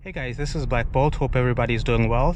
Hey guys, this is Black Bolt. Hope everybody's doing well.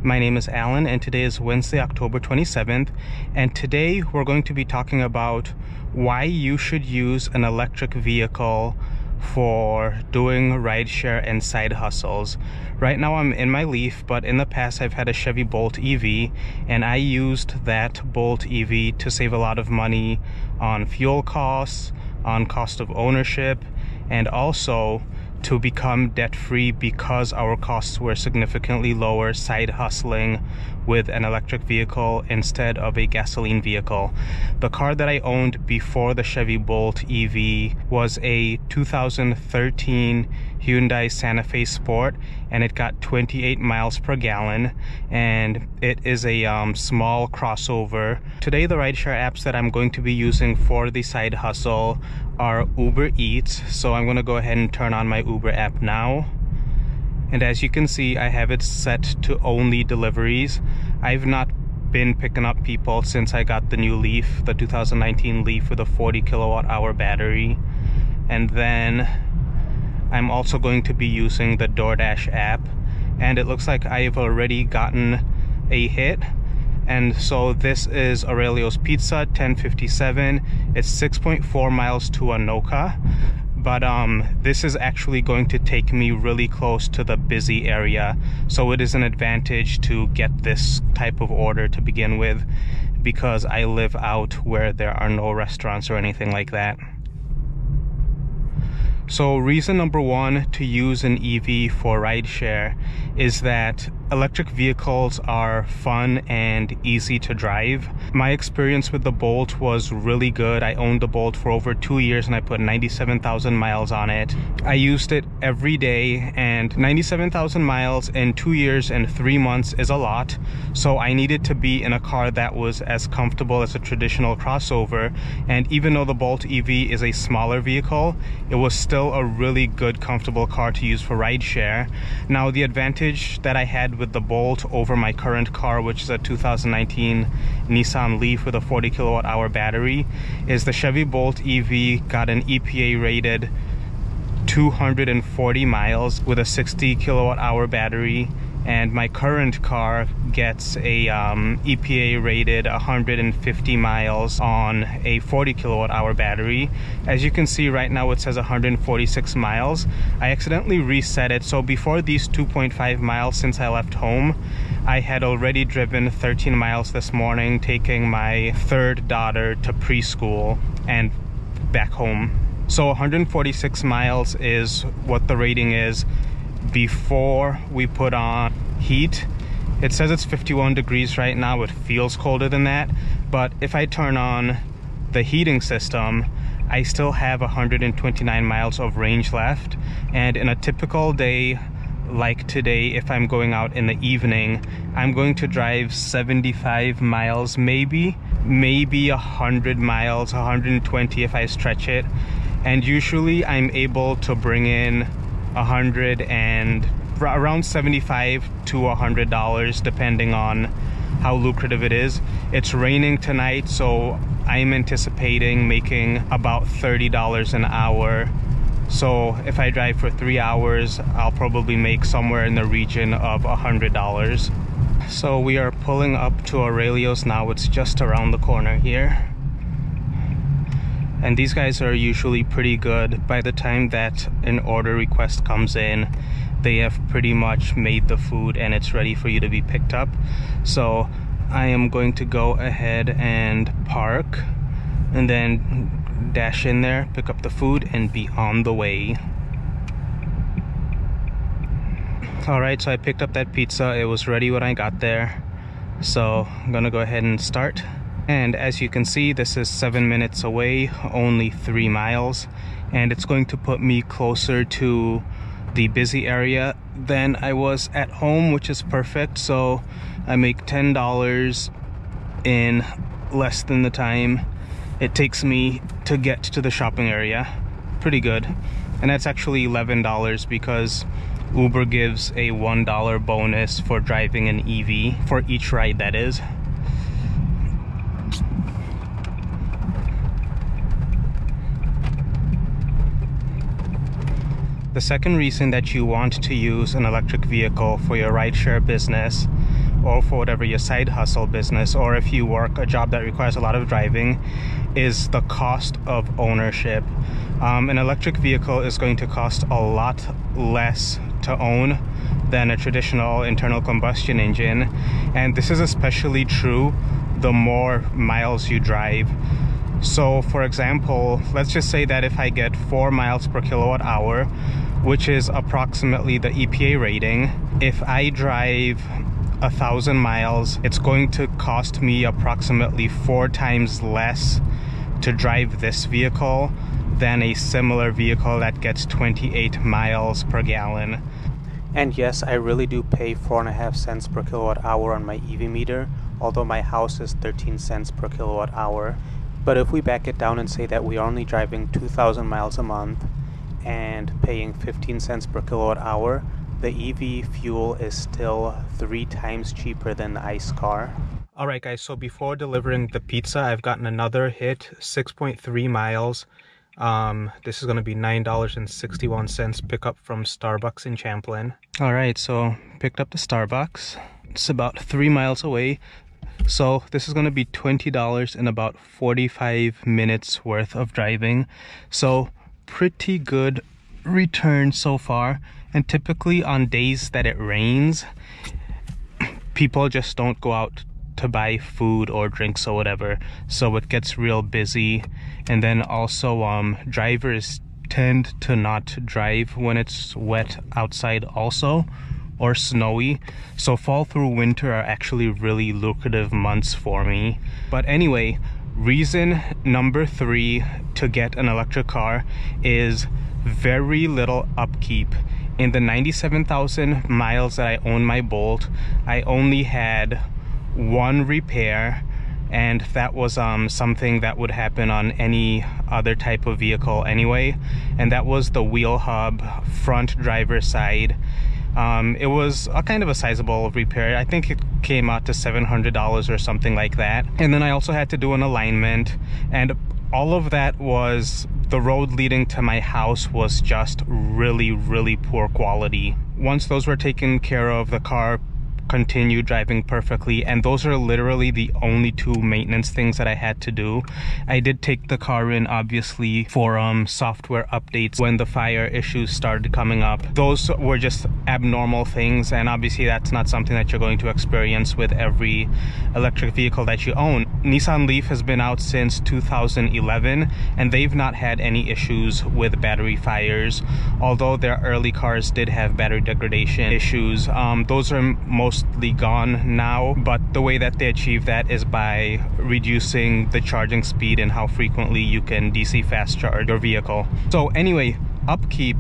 My name is Alan and today is Wednesday, October 27th. And today we're going to be talking about why you should use an electric vehicle for doing rideshare and side hustles. Right now I'm in my Leaf, but in the past I've had a Chevy Bolt EV and I used that Bolt EV to save a lot of money on fuel costs, on cost of ownership, and also to become debt-free because our costs were significantly lower side hustling with an electric vehicle instead of a gasoline vehicle. The car that I owned before the Chevy Bolt EV was a 2013 Hyundai Santa Fe Sport, and it got 28 miles per gallon, and it is a small crossover. Today the rideshare apps that I'm going to be using for the side hustle are UberEats, so I'm going to go ahead and turn on my Uber app now. And as you can see, I have it set to only deliveries. I've not been picking up people since I got the new Leaf, the 2019 Leaf with a 40 kilowatt hour battery. And then I'm also going to be using the DoorDash app, and it looks like I've already gotten a hit. And so this is Aurelio's Pizza, 1057. It's 6.4 miles to Anoka, but this is actually going to take me really close to the busy area, so it is an advantage to get this type of order to begin with because I live out where there are no restaurants or anything like that. So reason number one to use an EV for rideshare is that electric vehicles are fun and easy to drive. My experience with the Bolt was really good. I owned the Bolt for over 2 years and I put 97,000 miles on it. I used it every day, and 97,000 miles in 2 years and 3 months is a lot. So I needed to be in a car that was as comfortable as a traditional crossover. And even though the Bolt EV is a smaller vehicle, it was still a really good, comfortable car to use for rideshare. Now, the advantage that I had with the Bolt over my current car, which is a 2019 Nissan LEAF with a 40 kilowatt hour battery, is the Chevy Bolt EV got an EPA rated 240 miles with a 60 kilowatt hour battery, and my current car gets a EPA rated 150 miles on a 40 kilowatt hour battery. As you can see right now it says 146 miles. I accidentally reset it, so before these 2.5 miles since I left home, I had already driven 13 miles this morning taking my third daughter to preschool and back home. So 146 miles is what the rating is before we put on heat. It says it's 51 degrees right now. It feels colder than that, but if I turn on the heating system, I still have 129 miles of range left. And in a typical day like today, if I'm going out in the evening, I'm going to drive 75 miles, maybe 100 miles, 120 if I stretch it. And usually I'm able to bring in around $75 to $100 depending on how lucrative it is. It's raining tonight, so I'm anticipating making about $30 an hour. So if I drive for 3 hours, I'll probably make somewhere in the region of $100. So we are pulling up to Aurelio's now. It's just around the corner here. And these guys are usually pretty good. By the time that an order request comes in, they have pretty much made the food and it's ready for you to be picked up. So I am going to go ahead and park and then dash in there, pick up the food, and be on the way. Alright, so I picked up that pizza. It was ready when I got there. So I'm gonna go ahead and start. And as you can see, this is 7 minutes away, only 3 miles, and it's going to put me closer to the busy area than I was at home, which is perfect. So I make $10 in less than the time it takes me to get to the shopping area. Pretty good. And that's actually $11 because Uber gives a $1 bonus for driving an EV, for each ride that is. The second reason that you want to use an electric vehicle for your rideshare business, or for whatever your side hustle business, or if you work a job that requires a lot of driving, is the cost of ownership. An electric vehicle is going to cost a lot less to own than a traditional internal combustion engine, and this is especially true the more miles you drive. So for example, let's just say that if I get 4 miles per kilowatt hour, which is approximately the EPA rating, if I drive 1,000 miles, it's going to cost me approximately 4 times less to drive this vehicle than a similar vehicle that gets 28 miles per gallon. And yes, I really do pay 4.5 cents per kilowatt hour on my EV meter, although my house is 13 cents per kilowatt hour. But if we back it down and say that we are only driving 2,000 miles a month and paying 15 cents per kilowatt hour, the EV fuel is still 3 times cheaper than the ICE car. Alright guys, so before delivering the pizza, I've gotten another hit, 6.3 miles. This is going to be $9.61 pickup from Starbucks in Champlin. Alright, so picked up the Starbucks. It's about 3 miles away. So this is going to be $20 in about 45 minutes worth of driving. So pretty good return so far. And typically on days that it rains, people just don't go out to buy food or drinks or whatever, so it gets real busy. And then also drivers tend to not drive when it's wet outside also, or snowy. So fall through winter are actually really lucrative months for me. But anyway, reason number 3 to get an electric car is very little upkeep. In the 97,000 miles that I own my Bolt, I only had 1 repair, and that was something that would happen on any other type of vehicle anyway, and that was the wheel hub front driver's side. It was a kind of a sizable repair. I think it came out to $700 or something like that. And then I also had to do an alignment, and all of that was, the road leading to my house was just really poor quality. Once those were taken care of, the car continued driving perfectly, and those are literally the only 2 maintenance things that I had to do. I did take the car in obviously for software updates when the fire issues started coming up. Those were just abnormal things, and obviously that's not something that you're going to experience with every electric vehicle that you own. Nissan LEAF has been out since 2011, and they've not had any issues with battery fires, although their early cars did have battery degradation issues. Those are mostly gone now, but the way that they achieve that is by reducing the charging speed and how frequently you can DC fast charge your vehicle. So anyway, upkeep.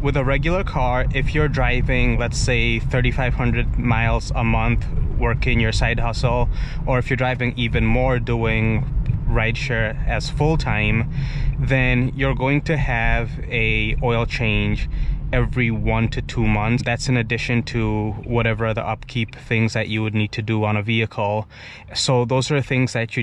With a regular car, if you're driving, let's say 3,500 miles a month working your side hustle, or if you're driving even more doing rideshare as full-time, then you're going to have a oil change every 1 to 2 months. That's in addition to whatever other upkeep things that you would need to do on a vehicle. So those are things that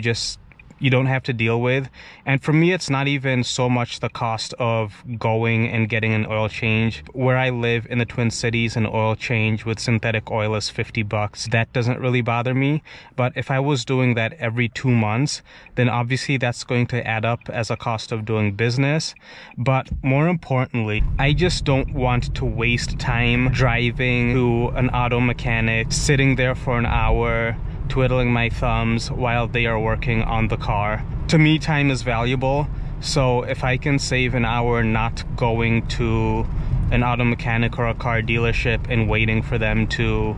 you don't have to deal with. And for me, it's not even so much the cost of going and getting an oil change. Where I live in the Twin Cities, an oil change with synthetic oil is $50. That doesn't really bother me. But if I was doing that every 2 months, then obviously that's going to add up as a cost of doing business. But more importantly, I just don't want to waste time driving to an auto mechanic, sitting there for an hour, twiddling my thumbs while they are working on the car. To me, time is valuable, so if I can save an hour not going to an auto mechanic or a car dealership and waiting for them to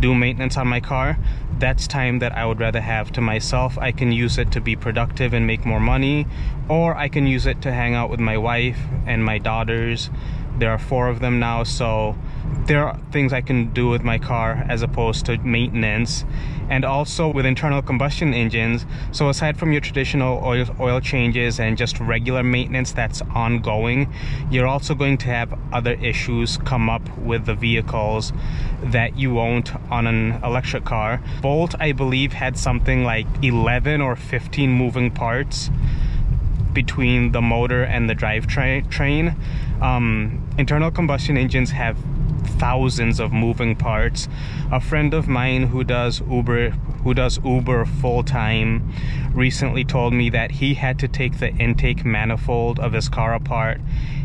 do maintenance on my car, that's time that I would rather have to myself. I can use it to be productive and make more money, or I can use it to hang out with my wife and my daughters. There are 4 of them now, so there are things I can do with my car as opposed to maintenance. And also with internal combustion engines, so aside from your traditional oil changes and just regular maintenance that's ongoing, you're also going to have other issues come up with the vehicles that you won't on an electric car. Bolt, I believe, had something like 11 or 15 moving parts between the motor and the drivetrain. Internal combustion engines have thousands of moving parts. A friend of mine who does Uber full-time recently told me that he had to take the intake manifold of his car apart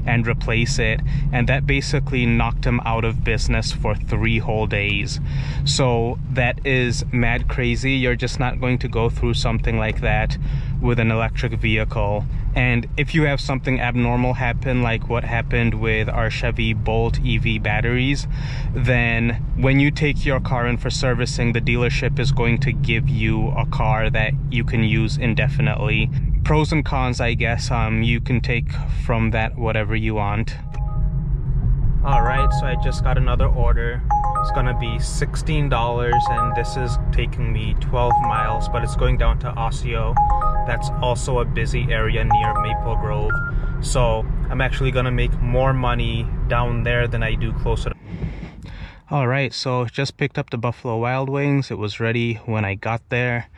and replace it, and that basically knocked him out of business for 3 whole days. So that is mad crazy. You're just not going to go through something like that with an electric vehicle. And if you have something abnormal happen, like what happened with our Chevy Bolt EV batteries, then when you take your car in for servicing, the dealership is going to give you a car that you can use indefinitely. Pros and cons, I guess, you can take from that whatever you want. Alright, so I just got another order. It's gonna be $16, and this is taking me 12 miles, but it's going down to Osseo. That's also a busy area near Maple Grove. So I'm actually gonna make more money down there than I do closer to... Alright, so just picked up the Buffalo Wild Wings. It was ready when I got there.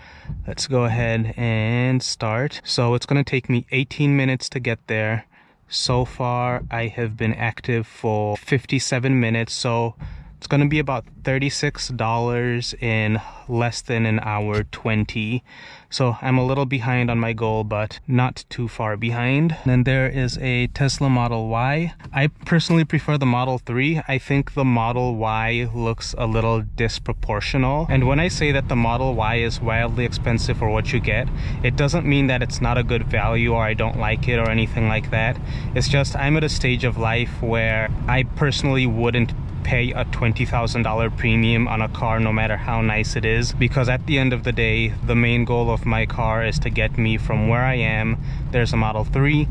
Let's go ahead and start. So it's gonna take me 18 minutes to get there. So far I have been active for 57 minutes, so it's going to be about $36 in less than an hour 20. So I'm a little behind on my goal, but not too far behind. Then there is a Tesla Model Y. I personally prefer the Model 3. I think the Model Y looks a little disproportional. And when I say that the Model Y is wildly expensive for what you get, it doesn't mean that it's not a good value or I don't like it or anything like that. It's just I'm at a stage of life where I personally wouldn't pay a $20,000 premium on a car no matter how nice it is, because at the end of the day the main goal of my car is to get me from where I am, there's a Model 3,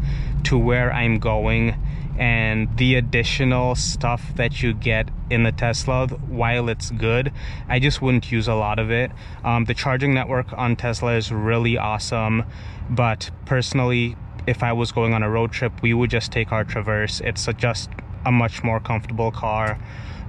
to where I'm going. And the additional stuff that you get in the Tesla, while it's good, I just wouldn't use a lot of it. The charging network on Tesla is really awesome, but personally, if I was going on a road trip, we would just take our Traverse. It's just a much more comfortable car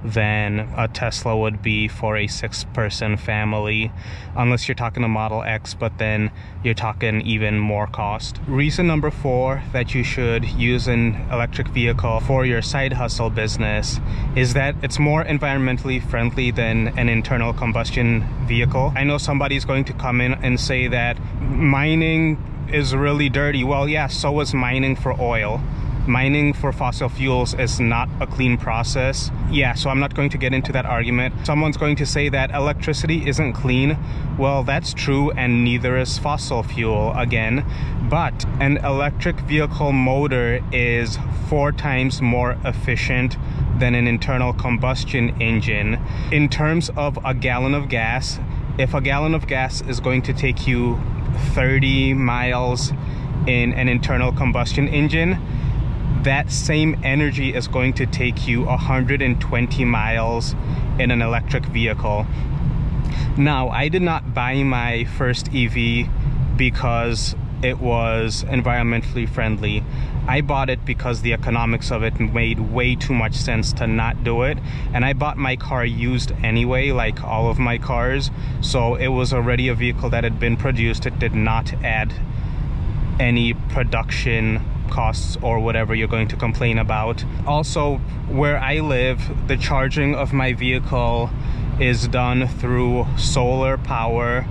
than a Tesla would be for a 6-person family, unless you're talking a Model X, but then you're talking even more cost. Reason number 4 that you should use an electric vehicle for your side hustle business is that it's more environmentally friendly than an internal combustion vehicle. I know somebody's going to come in and say that mining is really dirty. Well, yeah, so is mining for oil. Mining for fossil fuels is not a clean process. Yeah, so I'm not going to get into that argument. Someone's going to say that electricity isn't clean. Well, that's true, and neither is fossil fuel again. But an electric vehicle motor is 4 times more efficient than an internal combustion engine. In terms of a gallon of gas, if a gallon of gas is going to take you 30 miles in an internal combustion engine, that same energy is going to take you 120 miles in an electric vehicle. Now, I did not buy my first EV because it was environmentally friendly. I bought it because the economics of it made way too much sense to not do it. And I bought my car used anyway, like all of my cars. So it was already a vehicle that had been produced. It did not add any production costs or whatever you're going to complain about. Also, where I live, the charging of my vehicle is done through solar power,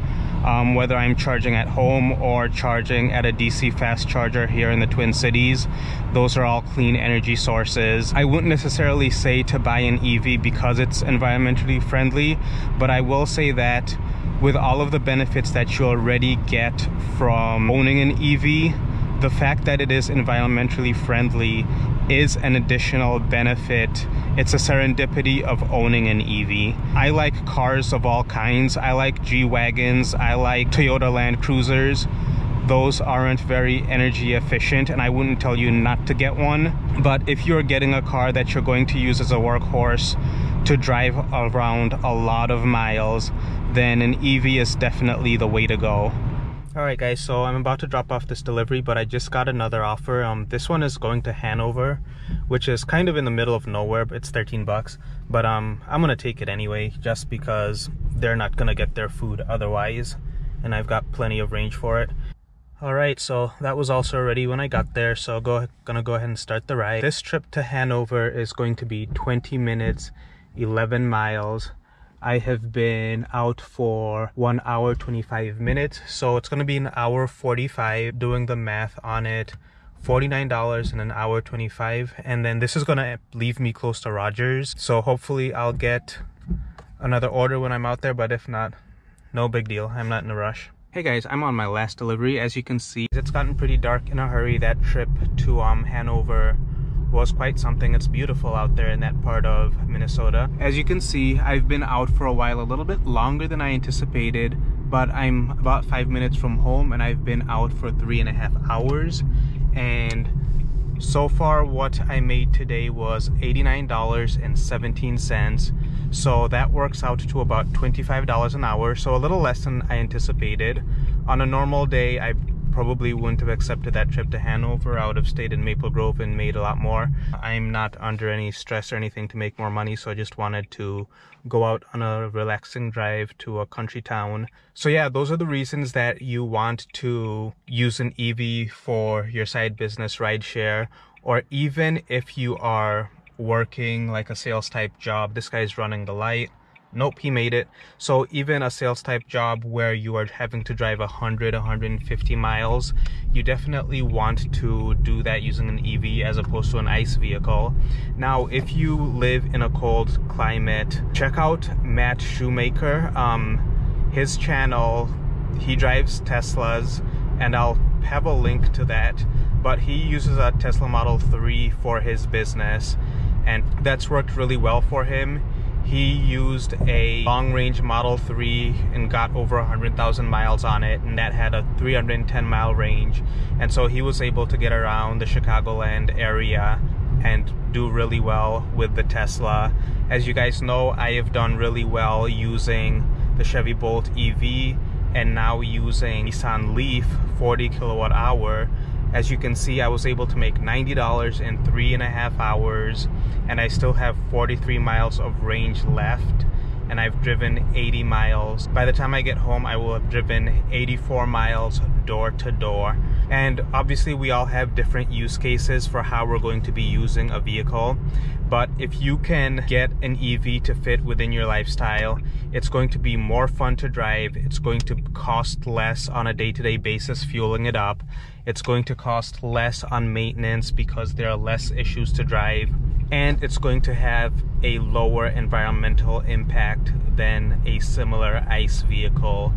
whether I'm charging at home or charging at a DC fast charger here in the Twin Cities. Those are all clean energy sources. I wouldn't necessarily say to buy an EV because it's environmentally friendly, but I will say that with all of the benefits that you already get from owning an EV, the fact that it is environmentally friendly is an additional benefit. It's a serendipity of owning an EV. I like cars of all kinds. I like G-Wagons. I like Toyota Land Cruisers. Those aren't very energy efficient, and I wouldn't tell you not to get one. But if you're getting a car that you're going to use as a workhorse to drive around a lot of miles, then an EV is definitely the way to go. Alright guys, so I'm about to drop off this delivery, but I just got another offer. This one is going to Hanover, which is kind of in the middle of nowhere, but it's 13 bucks. But I'm gonna take it anyway, just because they're not gonna get their food otherwise, and I've got plenty of range for it. Alright, so that was also ready when I got there, so gonna go ahead and start the ride. This trip to Hanover is going to be 20 minutes, 11 miles. I have been out for 1 hour 25 minutes, so it's gonna be an hour 45. Doing the math on it, $49 in an hour 25, and then this is gonna leave me close to Rogers, so hopefully I'll get another order when I'm out there, but if not, no big deal. I'm not in a rush. Hey guys, I'm on my last delivery. As you can see, it's gotten pretty dark in a hurry. That trip to Hanover was quite something. It's beautiful out there in that part of Minnesota. As you can see, I've been out for a while, a little bit longer than I anticipated, but I'm about 5 minutes from home and I've been out for 3.5 hours. And so far what I made today was $89.17. So that works out to about $25 an hour, so a little less than I anticipated. On a normal day, I probably wouldn't have accepted that trip to Hanover. I would have stayed in Maple Grove and made a lot more. I'm not under any stress or anything to make more money, so I just wanted to go out on a relaxing drive to a country town. So yeah, those are the reasons that you want to use an EV for your side business, rideshare, or even if you are working like a sales type job. This guy's running the light. Nope, he made it. So even a sales type job where you are having to drive 150 miles, you definitely want to do that using an EV as opposed to an ICE vehicle. Now, if you live in a cold climate, check out Matt Shoemaker. His channel, he drives Teslas, and I'll have a link to that, but he uses a Tesla Model 3 for his business, and that's worked really well for him. He used a long-range Model 3 and got over 100,000 miles on it, and that had a 310-mile range, and so he was able to get around the Chicagoland area and do really well with the Tesla. As you guys know, I have done really well using the Chevy Bolt EV and now using Nissan LEAF 40 kilowatt hour. As you can see, I was able to make $90 in 3.5 hours, and I still have 43 miles of range left, and I've driven 80 miles. By the time I get home, I will have driven 84 miles door to door. And obviously we all have different use cases for how we're going to be using a vehicle, but if you can get an EV to fit within your lifestyle, it's going to be more fun to drive. It's going to cost less on a day-to-day basis fueling it up. It's going to cost less on maintenance because there are less issues to drive, and it's going to have a lower environmental impact than a similar ICE vehicle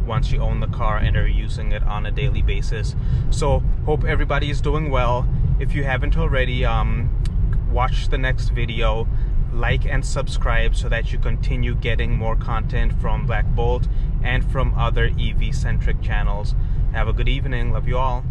once you own the car and are using it on a daily basis. So hope everybody is doing well. If you haven't already, watch the next video, like and subscribe so that you continue getting more content from Black Bolt and from other EV-centric channels. Have a good evening. Love you all.